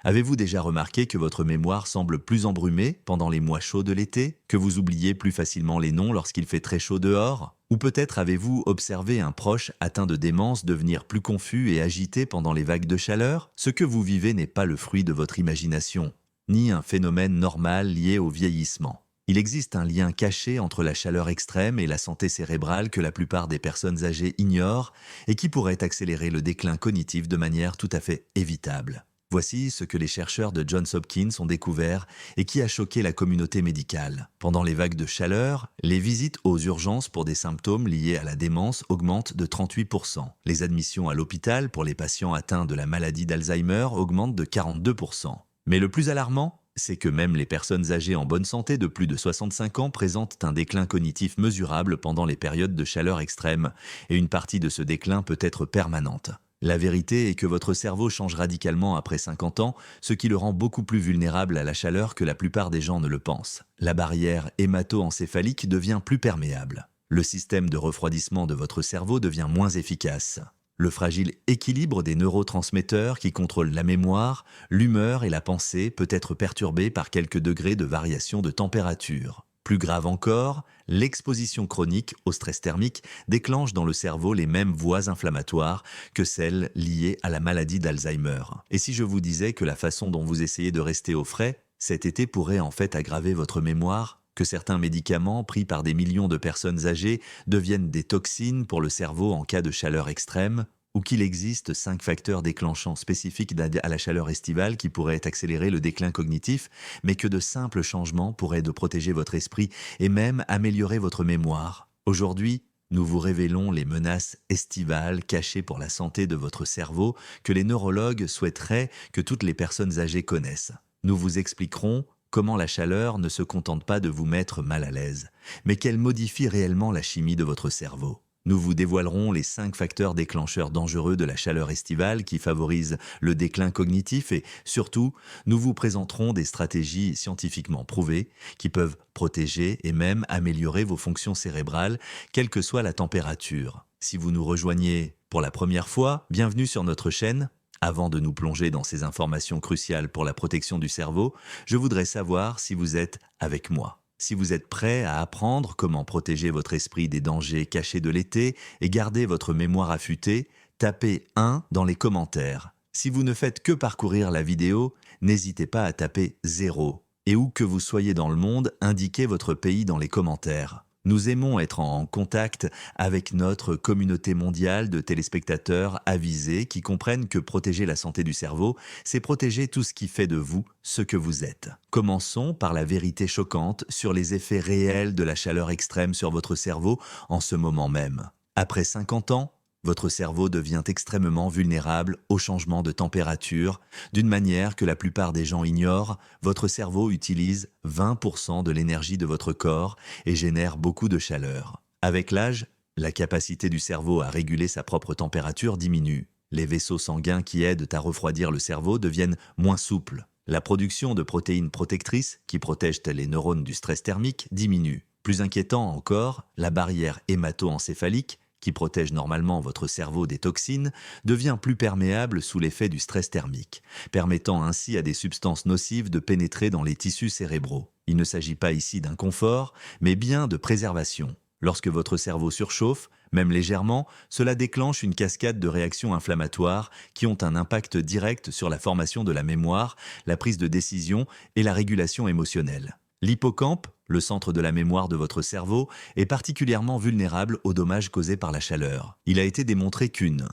Avez-vous déjà remarqué que votre mémoire semble plus embrumée pendant les mois chauds de l'été, que vous oubliez plus facilement les noms lorsqu'il fait très chaud dehors? Ou peut-être avez-vous observé un proche atteint de démence devenir plus confus et agité pendant les vagues de chaleur? Ce que vous vivez n'est pas le fruit de votre imagination, ni un phénomène normal lié au vieillissement. Il existe un lien caché entre la chaleur extrême et la santé cérébrale que la plupart des personnes âgées ignorent et qui pourrait accélérer le déclin cognitif de manière tout à fait évitable. Voici ce que les chercheurs de Johns Hopkins ont découvert et qui a choqué la communauté médicale. Pendant les vagues de chaleur, les visites aux urgences pour des symptômes liés à la démence augmentent de 38%. Les admissions à l'hôpital pour les patients atteints de la maladie d'Alzheimer augmentent de 42%. Mais le plus alarmant, c'est que même les personnes âgées en bonne santé de plus de 65 ans présentent un déclin cognitif mesurable pendant les périodes de chaleur extrême, et une partie de ce déclin peut être permanente. La vérité est que votre cerveau change radicalement après 50 ans, ce qui le rend beaucoup plus vulnérable à la chaleur que la plupart des gens ne le pensent. La barrière hémato-encéphalique devient plus perméable. Le système de refroidissement de votre cerveau devient moins efficace. Le fragile équilibre des neurotransmetteurs qui contrôlent la mémoire, l'humeur et la pensée peut être perturbé par quelques degrés de variation de température. Plus grave encore, l'exposition chronique au stress thermique déclenche dans le cerveau les mêmes voies inflammatoires que celles liées à la maladie d'Alzheimer. Et si je vous disais que la façon dont vous essayez de rester au frais cet été pourrait en fait aggraver votre mémoire, que certains médicaments pris par des millions de personnes âgées deviennent des toxines pour le cerveau en cas de chaleur extrême, ou qu'il existe 5 facteurs déclenchants spécifiques à la chaleur estivale qui pourraient accélérer le déclin cognitif, mais que de simples changements pourraient protéger votre esprit et même améliorer votre mémoire. Aujourd'hui, nous vous révélons les menaces estivales cachées pour la santé de votre cerveau que les neurologues souhaiteraient que toutes les personnes âgées connaissent. Nous vous expliquerons comment la chaleur ne se contente pas de vous mettre mal à l'aise, mais qu'elle modifie réellement la chimie de votre cerveau. Nous vous dévoilerons les 5 facteurs déclencheurs dangereux de la chaleur estivale qui favorisent le déclin cognitif et, surtout, nous vous présenterons des stratégies scientifiquement prouvées qui peuvent protéger et même améliorer vos fonctions cérébrales, quelle que soit la température. Si vous nous rejoignez pour la première fois, bienvenue sur notre chaîne. Avant de nous plonger dans ces informations cruciales pour la protection du cerveau, je voudrais savoir si vous êtes avec moi. Si vous êtes prêt à apprendre comment protéger votre esprit des dangers cachés de l'été et garder votre mémoire affûtée, tapez 1 dans les commentaires. Si vous ne faites que parcourir la vidéo, n'hésitez pas à taper 0. Et où que vous soyez dans le monde, indiquez votre pays dans les commentaires. Nous aimons être en contact avec notre communauté mondiale de téléspectateurs avisés qui comprennent que protéger la santé du cerveau, c'est protéger tout ce qui fait de vous ce que vous êtes. Commençons par la vérité choquante sur les effets réels de la chaleur extrême sur votre cerveau en ce moment même. Après 50 ans, votre cerveau devient extrêmement vulnérable au changement de température. D'une manière que la plupart des gens ignorent, votre cerveau utilise 20% de l'énergie de votre corps et génère beaucoup de chaleur. Avec l'âge, la capacité du cerveau à réguler sa propre température diminue. Les vaisseaux sanguins qui aident à refroidir le cerveau deviennent moins souples. La production de protéines protectrices, qui protègent les neurones du stress thermique, diminue. Plus inquiétant encore, la barrière hémato-encéphalique, qui protège normalement votre cerveau des toxines, devient plus perméable sous l'effet du stress thermique, permettant ainsi à des substances nocives de pénétrer dans les tissus cérébraux. Il ne s'agit pas ici d'un confort, mais bien de préservation. Lorsque votre cerveau surchauffe, même légèrement, cela déclenche une cascade de réactions inflammatoires qui ont un impact direct sur la formation de la mémoire, la prise de décision et la régulation émotionnelle. L'hippocampe, le centre de la mémoire de votre cerveau, est particulièrement vulnérable aux dommages causés par la chaleur. Il a été démontré qu'une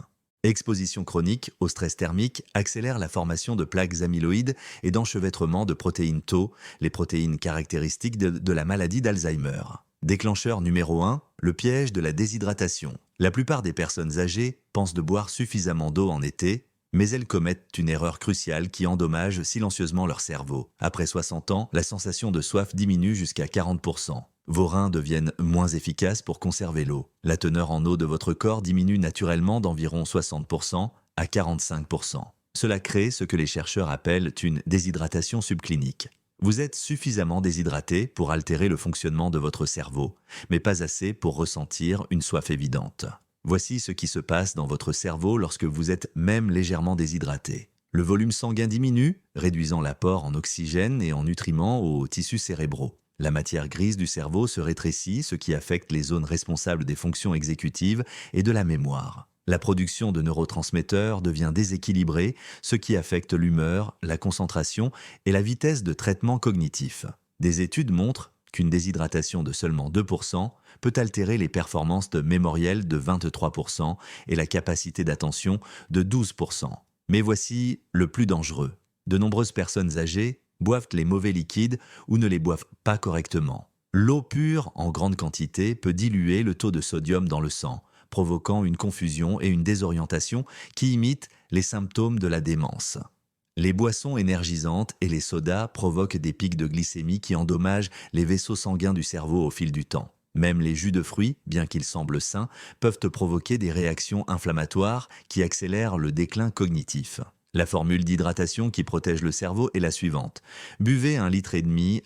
exposition chronique au stress thermique accélère la formation de plaques amyloïdes et d'enchevêtrement de protéines Tau, les protéines caractéristiques de la maladie d'Alzheimer. Déclencheur numéro 1, le piège de la déshydratation. La plupart des personnes âgées pensent de boire suffisamment d'eau en été, mais elles commettent une erreur cruciale qui endommage silencieusement leur cerveau. Après 60 ans, la sensation de soif diminue jusqu'à 40%. Vos reins deviennent moins efficaces pour conserver l'eau. La teneur en eau de votre corps diminue naturellement d'environ 60% à 45%. Cela crée ce que les chercheurs appellent une déshydratation subclinique. Vous êtes suffisamment déshydraté pour altérer le fonctionnement de votre cerveau, mais pas assez pour ressentir une soif évidente. Voici ce qui se passe dans votre cerveau lorsque vous êtes même légèrement déshydraté. Le volume sanguin diminue, réduisant l'apport en oxygène et en nutriments aux tissus cérébraux. La matière grise du cerveau se rétrécit, ce qui affecte les zones responsables des fonctions exécutives et de la mémoire. La production de neurotransmetteurs devient déséquilibrée, ce qui affecte l'humeur, la concentration et la vitesse de traitement cognitif. Des études montrent qu'une déshydratation de seulement 2% peut altérer les performances mémorielles de 23% et la capacité d'attention de 12%. Mais voici le plus dangereux. De nombreuses personnes âgées boivent les mauvais liquides ou ne les boivent pas correctement. L'eau pure en grande quantité peut diluer le taux de sodium dans le sang, provoquant une confusion et une désorientation qui imitent les symptômes de la démence. Les boissons énergisantes et les sodas provoquent des pics de glycémie qui endommagent les vaisseaux sanguins du cerveau au fil du temps. Même les jus de fruits, bien qu'ils semblent sains, peuvent provoquer des réactions inflammatoires qui accélèrent le déclin cognitif. La formule d'hydratation qui protège le cerveau est la suivante. Buvez 1,5 litre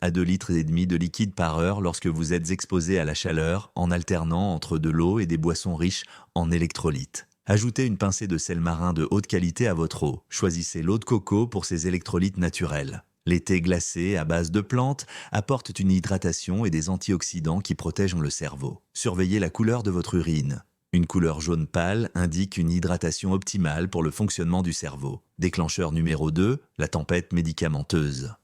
à 2,5 litres de liquide par heure lorsque vous êtes exposé à la chaleur, en alternant entre de l'eau et des boissons riches en électrolytes. Ajoutez une pincée de sel marin de haute qualité à votre eau. Choisissez l'eau de coco pour ses électrolytes naturels. Les thés glacés à base de plantes apportent une hydratation et des antioxydants qui protègent le cerveau. Surveillez la couleur de votre urine. Une couleur jaune pâle indique une hydratation optimale pour le fonctionnement du cerveau. Déclencheur numéro 2, la tempête médicamenteuse.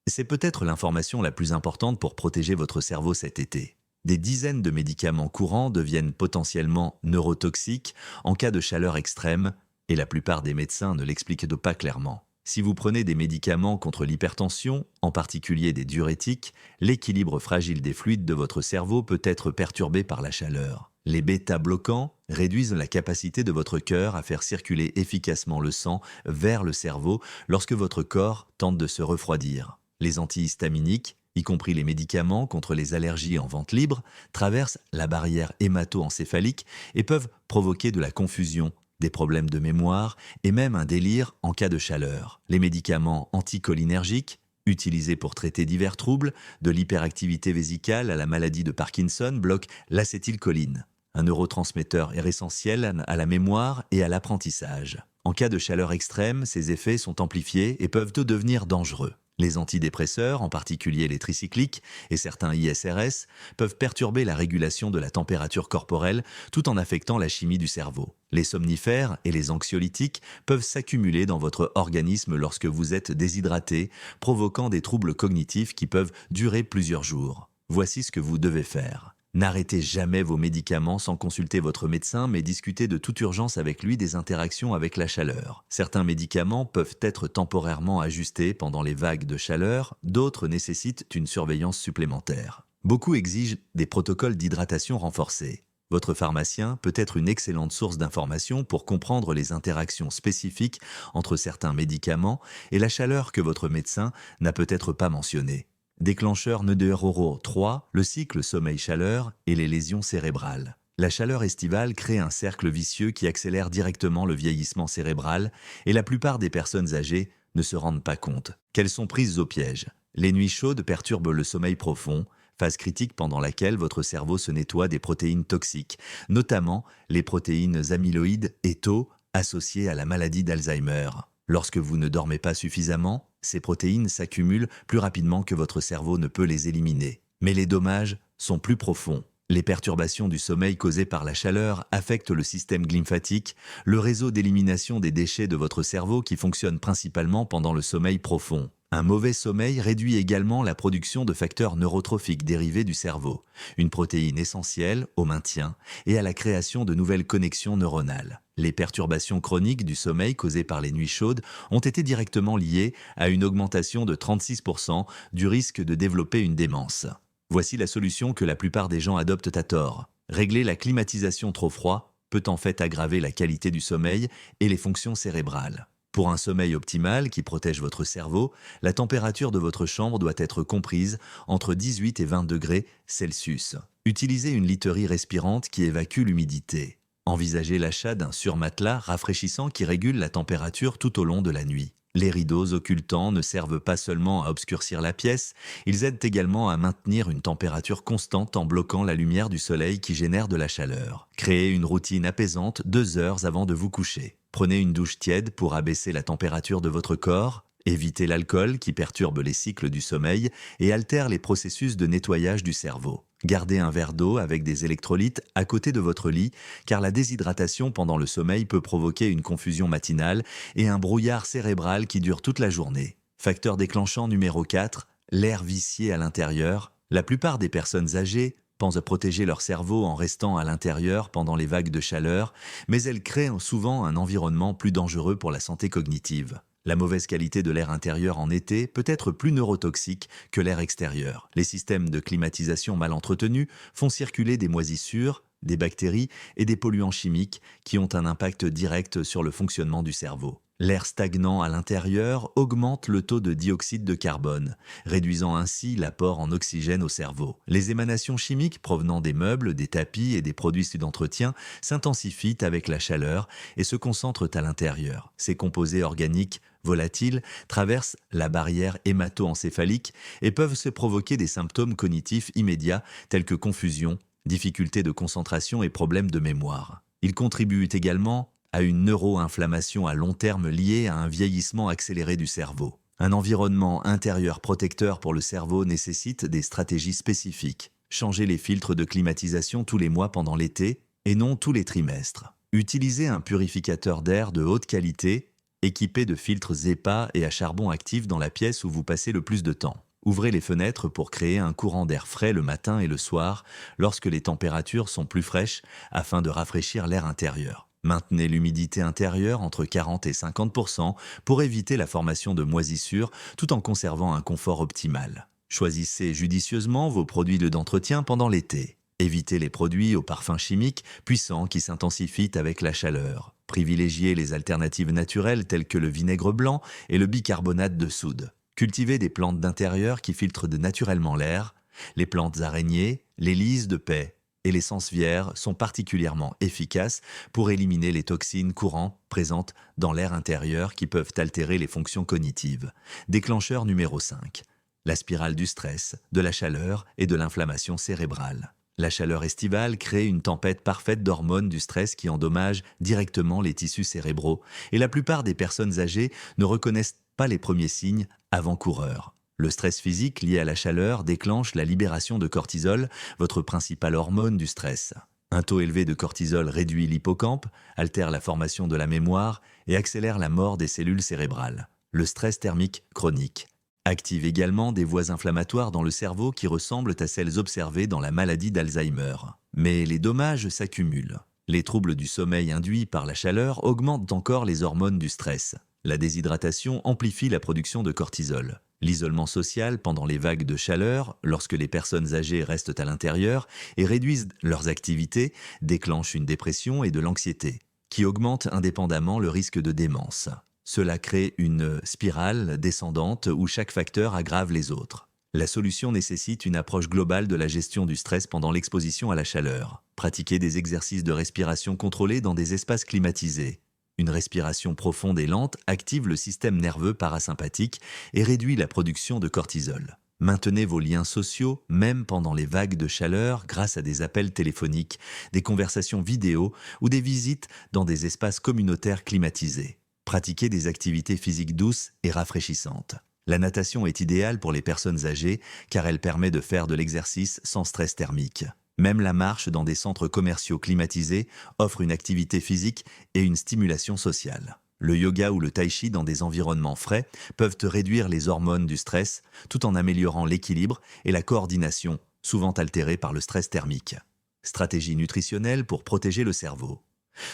C'est peut-être l'information la plus importante pour protéger votre cerveau cet été. Des dizaines de médicaments courants deviennent potentiellement neurotoxiques en cas de chaleur extrême, et la plupart des médecins ne l'expliquent pas clairement. Si vous prenez des médicaments contre l'hypertension, en particulier des diurétiques, l'équilibre fragile des fluides de votre cerveau peut être perturbé par la chaleur. Les bêta-bloquants réduisent la capacité de votre cœur à faire circuler efficacement le sang vers le cerveau lorsque votre corps tente de se refroidir. Les antihistaminiques, y compris les médicaments contre les allergies en vente libre, traversent la barrière hémato-encéphalique et peuvent provoquer de la confusion, des problèmes de mémoire et même un délire en cas de chaleur. Les médicaments anticholinergiques, utilisés pour traiter divers troubles, de l'hyperactivité vésicale à la maladie de Parkinson, bloquent l'acétylcholine, un neurotransmetteur essentiel à la mémoire et à l'apprentissage. En cas de chaleur extrême, ces effets sont amplifiés et peuvent devenir dangereux. Les antidépresseurs, en particulier les tricycliques et certains ISRS, peuvent perturber la régulation de la température corporelle tout en affectant la chimie du cerveau. Les somnifères et les anxiolytiques peuvent s'accumuler dans votre organisme lorsque vous êtes déshydraté, provoquant des troubles cognitifs qui peuvent durer plusieurs jours. Voici ce que vous devez faire. N'arrêtez jamais vos médicaments sans consulter votre médecin, mais discutez de toute urgence avec lui des interactions avec la chaleur. Certains médicaments peuvent être temporairement ajustés pendant les vagues de chaleur, d'autres nécessitent une surveillance supplémentaire. Beaucoup exigent des protocoles d'hydratation renforcés. Votre pharmacien peut être une excellente source d'informations pour comprendre les interactions spécifiques entre certains médicaments et la chaleur que votre médecin n'a peut-être pas mentionnée. Déclencheur Neuroro 3, le cycle sommeil-chaleur et les lésions cérébrales. La chaleur estivale crée un cercle vicieux qui accélère directement le vieillissement cérébral et la plupart des personnes âgées ne se rendent pas compte qu'elles sont prises au piège. Les nuits chaudes perturbent le sommeil profond, phase critique pendant laquelle votre cerveau se nettoie des protéines toxiques, notamment les protéines amyloïdes et tau associées à la maladie d'Alzheimer. Lorsque vous ne dormez pas suffisamment, ces protéines s'accumulent plus rapidement que votre cerveau ne peut les éliminer. Mais les dommages sont plus profonds. Les perturbations du sommeil causées par la chaleur affectent le système lymphatique, le réseau d'élimination des déchets de votre cerveau qui fonctionne principalement pendant le sommeil profond. Un mauvais sommeil réduit également la production de facteurs neurotrophiques dérivés du cerveau, une protéine essentielle au maintien et à la création de nouvelles connexions neuronales. Les perturbations chroniques du sommeil causées par les nuits chaudes ont été directement liées à une augmentation de 36% du risque de développer une démence. Voici la solution que la plupart des gens adoptent à tort. Régler la climatisation trop froid peut en fait aggraver la qualité du sommeil et les fonctions cérébrales. Pour un sommeil optimal qui protège votre cerveau, la température de votre chambre doit être comprise entre 18 et 20 degrés Celsius. Utilisez une literie respirante qui évacue l'humidité. Envisagez l'achat d'un surmatelas rafraîchissant qui régule la température tout au long de la nuit. Les rideaux occultants ne servent pas seulement à obscurcir la pièce, ils aident également à maintenir une température constante en bloquant la lumière du soleil qui génère de la chaleur. Créez une routine apaisante 2 heures avant de vous coucher. Prenez une douche tiède pour abaisser la température de votre corps. Évitez l'alcool qui perturbe les cycles du sommeil et altère les processus de nettoyage du cerveau. Gardez un verre d'eau avec des électrolytes à côté de votre lit, car la déshydratation pendant le sommeil peut provoquer une confusion matinale et un brouillard cérébral qui dure toute la journée. Facteur déclenchant numéro 4, l'air vicié à l'intérieur. La plupart des personnes âgées pensent à protéger leur cerveau en restant à l'intérieur pendant les vagues de chaleur, mais elles créent souvent un environnement plus dangereux pour la santé cognitive. La mauvaise qualité de l'air intérieur en été peut être plus neurotoxique que l'air extérieur. Les systèmes de climatisation mal entretenus font circuler des moisissures, des bactéries et des polluants chimiques qui ont un impact direct sur le fonctionnement du cerveau. L'air stagnant à l'intérieur augmente le taux de dioxyde de carbone, réduisant ainsi l'apport en oxygène au cerveau. Les émanations chimiques provenant des meubles, des tapis et des produits d'entretien s'intensifient avec la chaleur et se concentrent à l'intérieur. Ces composés organiques volatiles traversent la barrière hémato-encéphalique et peuvent se provoquer des symptômes cognitifs immédiats tels que confusion, difficultés de concentration et problèmes de mémoire. Ils contribuent également à une neuroinflammation à long terme liée à un vieillissement accéléré du cerveau. Un environnement intérieur protecteur pour le cerveau nécessite des stratégies spécifiques. Changez les filtres de climatisation tous les mois pendant l'été et non tous les trimestres. Utilisez un purificateur d'air de haute qualité, équipé de filtres EPA et à charbon actif dans la pièce où vous passez le plus de temps. Ouvrez les fenêtres pour créer un courant d'air frais le matin et le soir lorsque les températures sont plus fraîches afin de rafraîchir l'air intérieur. Maintenez l'humidité intérieure entre 40 et 50% pour éviter la formation de moisissures tout en conservant un confort optimal. Choisissez judicieusement vos produits d'entretien pendant l'été. Évitez les produits aux parfums chimiques puissants qui s'intensifient avec la chaleur. Privilégiez les alternatives naturelles telles que le vinaigre blanc et le bicarbonate de soude. Cultivez des plantes d'intérieur qui filtrent naturellement l'air. Les plantes araignées, les lys de paix et les sansevieres sont particulièrement efficaces pour éliminer les toxines courantes présentes dans l'air intérieur qui peuvent altérer les fonctions cognitives. Déclencheur numéro 5. La spirale du stress, de la chaleur et de l'inflammation cérébrale. La chaleur estivale crée une tempête parfaite d'hormones du stress qui endommagent directement les tissus cérébraux et la plupart des personnes âgées ne reconnaissent pas les premiers signes avant-coureurs. Le stress physique lié à la chaleur déclenche la libération de cortisol, votre principale hormone du stress. Un taux élevé de cortisol réduit l'hippocampe, altère la formation de la mémoire et accélère la mort des cellules cérébrales. Le stress thermique chronique active également des voies inflammatoires dans le cerveau qui ressemblent à celles observées dans la maladie d'Alzheimer. Mais les dommages s'accumulent. Les troubles du sommeil induits par la chaleur augmentent encore les hormones du stress. La déshydratation amplifie la production de cortisol. L'isolement social pendant les vagues de chaleur, lorsque les personnes âgées restent à l'intérieur et réduisent leurs activités, déclenche une dépression et de l'anxiété, qui augmentent indépendamment le risque de démence. Cela crée une spirale descendante où chaque facteur aggrave les autres. La solution nécessite une approche globale de la gestion du stress pendant l'exposition à la chaleur. Pratiquer des exercices de respiration contrôlés dans des espaces climatisés. Une respiration profonde et lente active le système nerveux parasympathique et réduit la production de cortisol. Maintenez vos liens sociaux, même pendant les vagues de chaleur, grâce à des appels téléphoniques, des conversations vidéo ou des visites dans des espaces communautaires climatisés. Pratiquez des activités physiques douces et rafraîchissantes. La natation est idéale pour les personnes âgées car elle permet de faire de l'exercice sans stress thermique. Même la marche dans des centres commerciaux climatisés offre une activité physique et une stimulation sociale. Le yoga ou le tai chi dans des environnements frais peuvent réduire les hormones du stress tout en améliorant l'équilibre et la coordination, souvent altérées par le stress thermique. Stratégie nutritionnelle pour protéger le cerveau.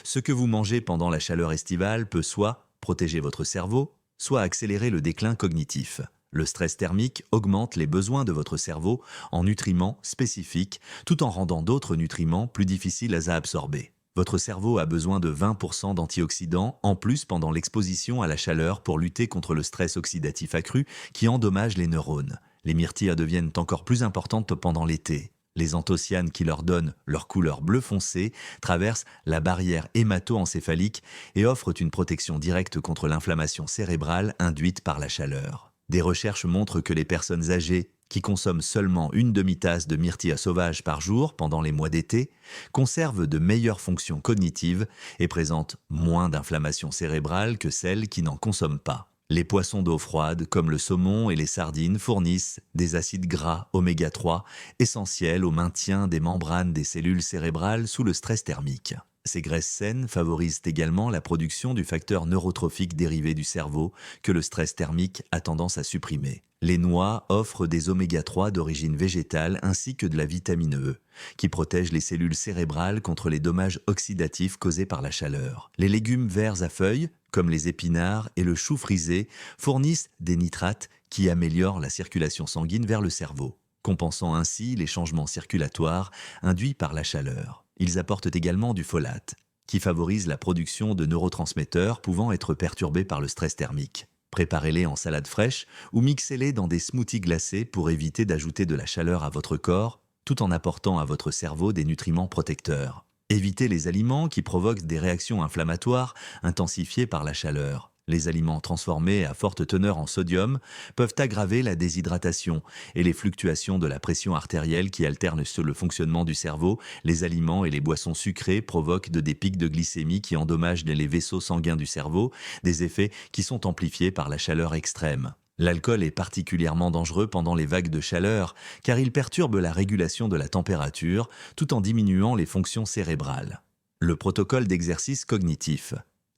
Ce que vous mangez pendant la chaleur estivale peut soit protéger votre cerveau, soit accélérer le déclin cognitif. Le stress thermique augmente les besoins de votre cerveau en nutriments spécifiques, tout en rendant d'autres nutriments plus difficiles à absorber. Votre cerveau a besoin de 20% d'antioxydants en plus pendant l'exposition à la chaleur pour lutter contre le stress oxydatif accru qui endommage les neurones. Les myrtilles deviennent encore plus importantes pendant l'été. Les anthocyanes qui leur donnent leur couleur bleu foncé traversent la barrière hémato-encéphalique et offrent une protection directe contre l'inflammation cérébrale induite par la chaleur. Des recherches montrent que les personnes âgées qui consomment seulement une demi-tasse de myrtille sauvage par jour pendant les mois d'été conservent de meilleures fonctions cognitives et présentent moins d'inflammation cérébrale que celles qui n'en consomment pas. Les poissons d'eau froide, comme le saumon et les sardines, fournissent des acides gras oméga 3 essentiels au maintien des membranes des cellules cérébrales sous le stress thermique. Ces graisses saines favorisent également la production du facteur neurotrophique dérivé du cerveau que le stress thermique a tendance à supprimer. Les noix offrent des oméga 3 d'origine végétale ainsi que de la vitamine E, qui protège les cellules cérébrales contre les dommages oxydatifs causés par la chaleur. Les légumes verts à feuilles, comme les épinards et le chou frisé, fournissent des nitrates qui améliorent la circulation sanguine vers le cerveau, compensant ainsi les changements circulatoires induits par la chaleur. Ils apportent également du folate, qui favorise la production de neurotransmetteurs pouvant être perturbés par le stress thermique. Préparez-les en salade fraîche ou mixez-les dans des smoothies glacés pour éviter d'ajouter de la chaleur à votre corps, tout en apportant à votre cerveau des nutriments protecteurs. Évitez les aliments qui provoquent des réactions inflammatoires intensifiées par la chaleur. Les aliments transformés à forte teneur en sodium peuvent aggraver la déshydratation et les fluctuations de la pression artérielle qui altèrent le fonctionnement du cerveau. Les aliments et les boissons sucrées provoquent des pics de glycémie qui endommagent les vaisseaux sanguins du cerveau, des effets qui sont amplifiés par la chaleur extrême. L'alcool est particulièrement dangereux pendant les vagues de chaleur car il perturbe la régulation de la température tout en diminuant les fonctions cérébrales. Le protocole d'exercice cognitif.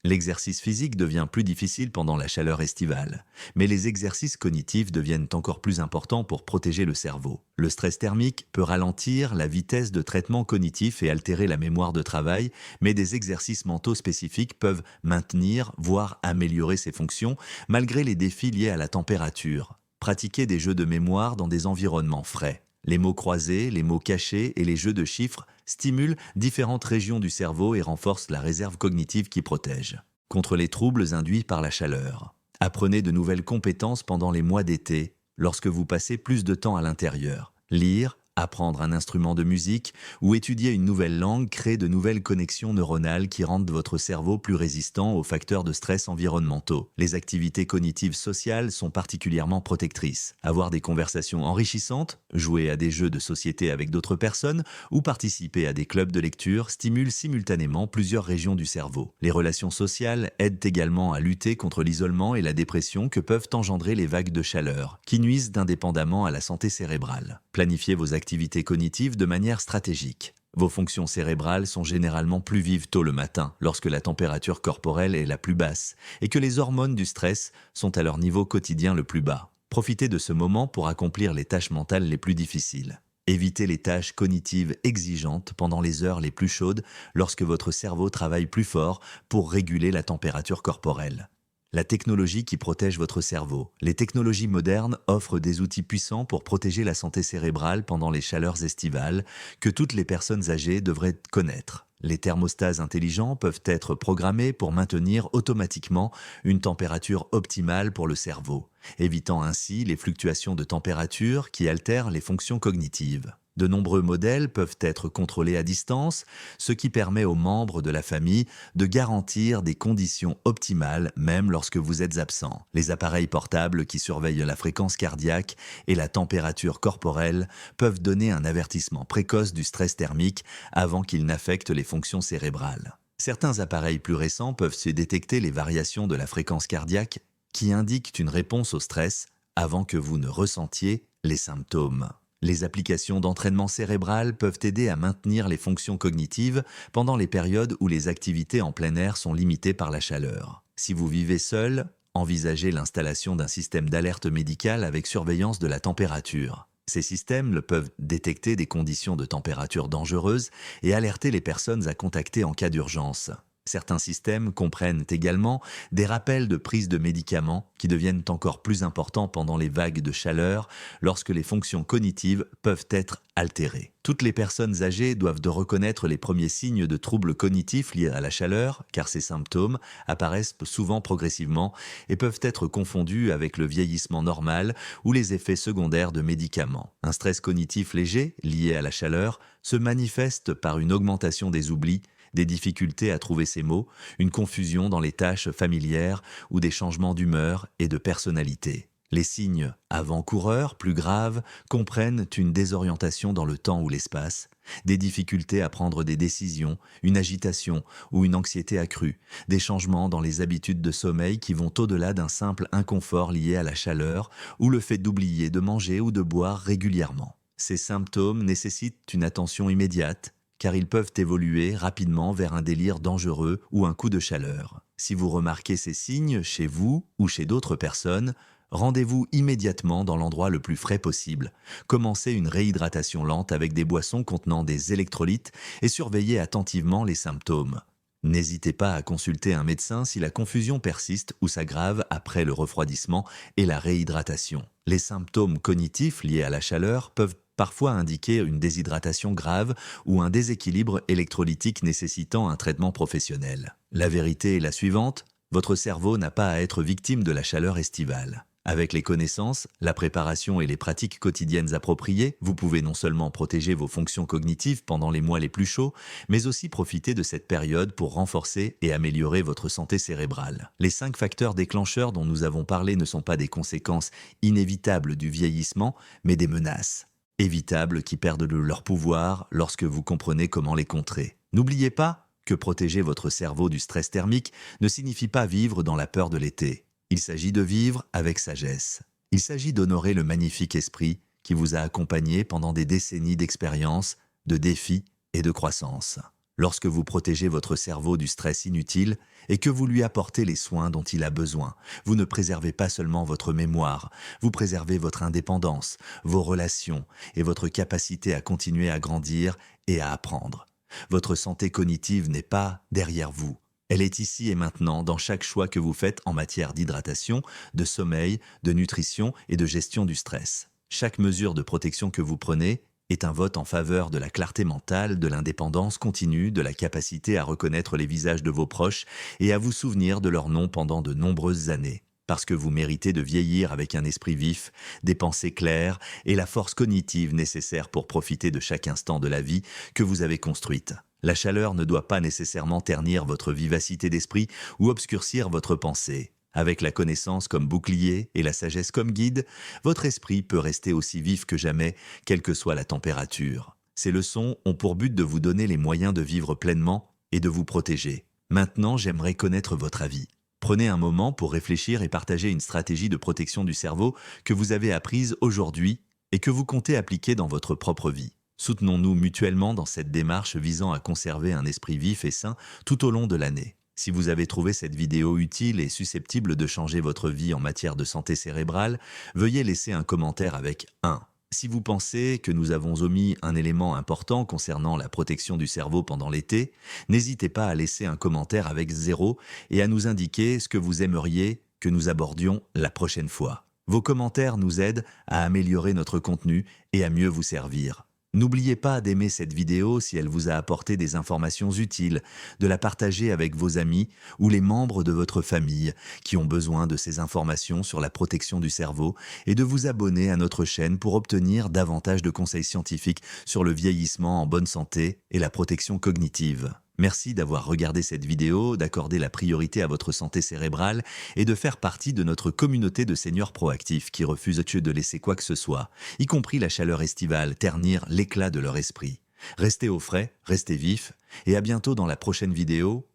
L'exercice physique devient plus difficile pendant la chaleur estivale, mais les exercices cognitifs deviennent encore plus importants pour protéger le cerveau. Le stress thermique peut ralentir la vitesse de traitement cognitif et altérer la mémoire de travail, mais des exercices mentaux spécifiques peuvent maintenir, voire améliorer ces fonctions, malgré les défis liés à la température. Pratiquez des jeux de mémoire dans des environnements frais. Les mots croisés, les mots cachés et les jeux de chiffres stimulent différentes régions du cerveau et renforcent la réserve cognitive qui protège. Contre les troubles induits par la chaleur. Apprenez de nouvelles compétences pendant les mois d'été, lorsque vous passez plus de temps à l'intérieur. Lire, apprendre un instrument de musique ou étudier une nouvelle langue crée de nouvelles connexions neuronales qui rendent votre cerveau plus résistant aux facteurs de stress environnementaux. Les activités cognitives sociales sont particulièrement protectrices. Avoir des conversations enrichissantes, jouer à des jeux de société avec d'autres personnes ou participer à des clubs de lecture stimulent simultanément plusieurs régions du cerveau. Les relations sociales aident également à lutter contre l'isolement et la dépression que peuvent engendrer les vagues de chaleur, qui nuisent indépendamment à la santé cérébrale. Planifiez vos activités cognitives de manière stratégique. Vos fonctions cérébrales sont généralement plus vives tôt le matin, lorsque la température corporelle est la plus basse et que les hormones du stress sont à leur niveau quotidien le plus bas. Profitez de ce moment pour accomplir les tâches mentales les plus difficiles. Évitez les tâches cognitives exigeantes pendant les heures les plus chaudes lorsque votre cerveau travaille plus fort pour réguler la température corporelle. La technologie qui protège votre cerveau. Les technologies modernes offrent des outils puissants pour protéger la santé cérébrale pendant les chaleurs estivales que toutes les personnes âgées devraient connaître. Les thermostats intelligents peuvent être programmés pour maintenir automatiquement une température optimale pour le cerveau, évitant ainsi les fluctuations de température qui altèrent les fonctions cognitives. De nombreux modèles peuvent être contrôlés à distance, ce qui permet aux membres de la famille de garantir des conditions optimales même lorsque vous êtes absent. Les appareils portables qui surveillent la fréquence cardiaque et la température corporelle peuvent donner un avertissement précoce du stress thermique avant qu'il n'affecte les fonctions cérébrales. Certains appareils plus récents peuvent se détecter les variations de la fréquence cardiaque qui indiquent une réponse au stress avant que vous ne ressentiez les symptômes. Les applications d'entraînement cérébral peuvent aider à maintenir les fonctions cognitives pendant les périodes où les activités en plein air sont limitées par la chaleur. Si vous vivez seul, envisagez l'installation d'un système d'alerte médicale avec surveillance de la température. Ces systèmes peuvent détecter des conditions de température dangereuses et alerter les personnes à contacter en cas d'urgence. Certains systèmes comprennent également des rappels de prise de médicaments qui deviennent encore plus importants pendant les vagues de chaleur lorsque les fonctions cognitives peuvent être altérées. Toutes les personnes âgées doivent de reconnaître les premiers signes de troubles cognitifs liés à la chaleur, car ces symptômes apparaissent souvent progressivement et peuvent être confondus avec le vieillissement normal ou les effets secondaires de médicaments. Un stress cognitif léger lié à la chaleur se manifeste par une augmentation des oublis, des difficultés à trouver ses mots, une confusion dans les tâches familières ou des changements d'humeur et de personnalité. Les signes avant-coureurs, plus graves, comprennent une désorientation dans le temps ou l'espace, des difficultés à prendre des décisions, une agitation ou une anxiété accrue, des changements dans les habitudes de sommeil qui vont au-delà d'un simple inconfort lié à la chaleur ou le fait d'oublier de manger ou de boire régulièrement. Ces symptômes nécessitent une attention immédiate, car ils peuvent évoluer rapidement vers un délire dangereux ou un coup de chaleur. Si vous remarquez ces signes chez vous ou chez d'autres personnes, rendez-vous immédiatement dans l'endroit le plus frais possible. Commencez une réhydratation lente avec des boissons contenant des électrolytes et surveillez attentivement les symptômes. N'hésitez pas à consulter un médecin si la confusion persiste ou s'aggrave après le refroidissement et la réhydratation. Les symptômes cognitifs liés à la chaleur peuvent parfois indiquer une déshydratation grave ou un déséquilibre électrolytique nécessitant un traitement professionnel. La vérité est la suivante, votre cerveau n'a pas à être victime de la chaleur estivale. Avec les connaissances, la préparation et les pratiques quotidiennes appropriées, vous pouvez non seulement protéger vos fonctions cognitives pendant les mois les plus chauds, mais aussi profiter de cette période pour renforcer et améliorer votre santé cérébrale. Les 5 facteurs déclencheurs dont nous avons parlé ne sont pas des conséquences inévitables du vieillissement, mais des menaces évitables qui perdent de leur pouvoir lorsque vous comprenez comment les contrer. N'oubliez pas que protéger votre cerveau du stress thermique ne signifie pas vivre dans la peur de l'été. Il s'agit de vivre avec sagesse. Il s'agit d'honorer le magnifique esprit qui vous a accompagné pendant des décennies d'expérience, de défis et de croissance. Lorsque vous protégez votre cerveau du stress inutile et que vous lui apportez les soins dont il a besoin, vous ne préservez pas seulement votre mémoire, vous préservez votre indépendance, vos relations et votre capacité à continuer à grandir et à apprendre. Votre santé cognitive n'est pas derrière vous. Elle est ici et maintenant dans chaque choix que vous faites en matière d'hydratation, de sommeil, de nutrition et de gestion du stress. Chaque mesure de protection que vous prenez est un vote en faveur de la clarté mentale, de l'indépendance continue, de la capacité à reconnaître les visages de vos proches et à vous souvenir de leur nom pendant de nombreuses années. Parce que vous méritez de vieillir avec un esprit vif, des pensées claires et la force cognitive nécessaire pour profiter de chaque instant de la vie que vous avez construite. La chaleur ne doit pas nécessairement ternir votre vivacité d'esprit ou obscurcir votre pensée. Avec la connaissance comme bouclier et la sagesse comme guide, votre esprit peut rester aussi vif que jamais, quelle que soit la température. Ces leçons ont pour but de vous donner les moyens de vivre pleinement et de vous protéger. Maintenant, j'aimerais connaître votre avis. Prenez un moment pour réfléchir et partager une stratégie de protection du cerveau que vous avez apprise aujourd'hui et que vous comptez appliquer dans votre propre vie. Soutenons-nous mutuellement dans cette démarche visant à conserver un esprit vif et sain tout au long de l'année. Si vous avez trouvé cette vidéo utile et susceptible de changer votre vie en matière de santé cérébrale, veuillez laisser un commentaire avec 1. Si vous pensez que nous avons omis un élément important concernant la protection du cerveau pendant l'été, n'hésitez pas à laisser un commentaire avec 0 et à nous indiquer ce que vous aimeriez que nous abordions la prochaine fois. Vos commentaires nous aident à améliorer notre contenu et à mieux vous servir. N'oubliez pas d'aimer cette vidéo si elle vous a apporté des informations utiles, de la partager avec vos amis ou les membres de votre famille qui ont besoin de ces informations sur la protection du cerveau et de vous abonner à notre chaîne pour obtenir davantage de conseils scientifiques sur le vieillissement en bonne santé et la protection cognitive. Merci d'avoir regardé cette vidéo, d'accorder la priorité à votre santé cérébrale et de faire partie de notre communauté de seniors proactifs qui refusent de laisser quoi que ce soit, y compris la chaleur estivale, ternir l'éclat de leur esprit. Restez au frais, restez vifs et à bientôt dans la prochaine vidéo